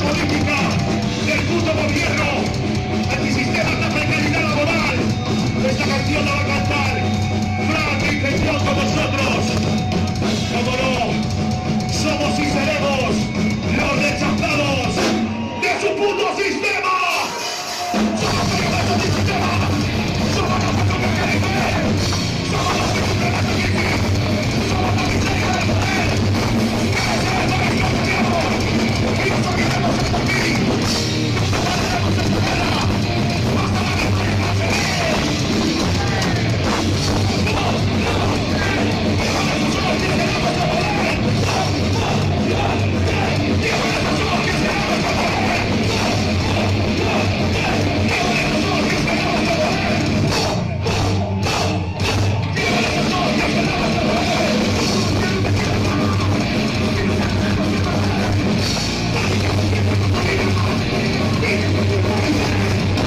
política, del puto gobierno, antisistemas, la precariedad laboral. Esta canción la va a cantar Frank y Petrón con nosotros. Como no, somos y seremos los rechazados de su puto sistema. Somos periodistas del sistema. Somos los que quieren ver. Somos los que cumplen la justicia. Somos la miseria del poder. Que se les va a esconder. Y nos olvidemos hasta aquí. No pararemos esta guerra. Hasta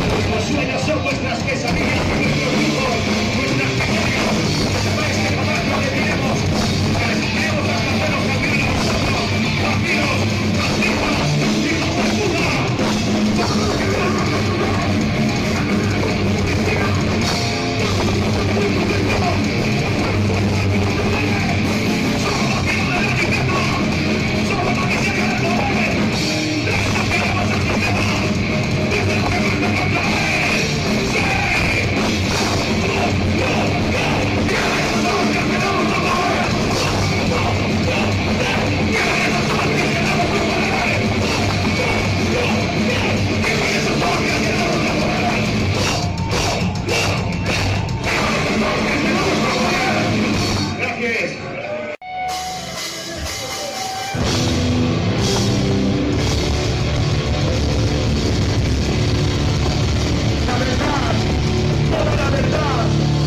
la victoria nacional.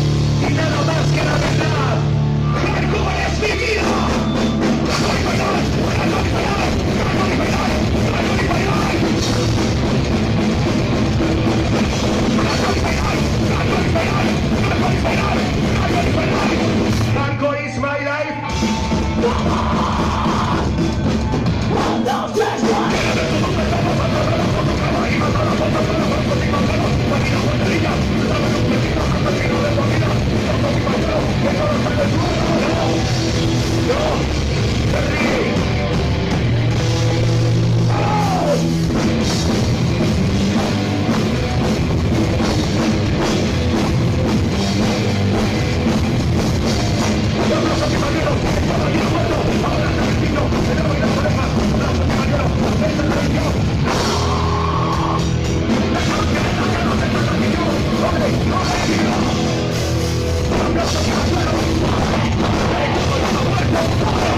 ¡Vamos!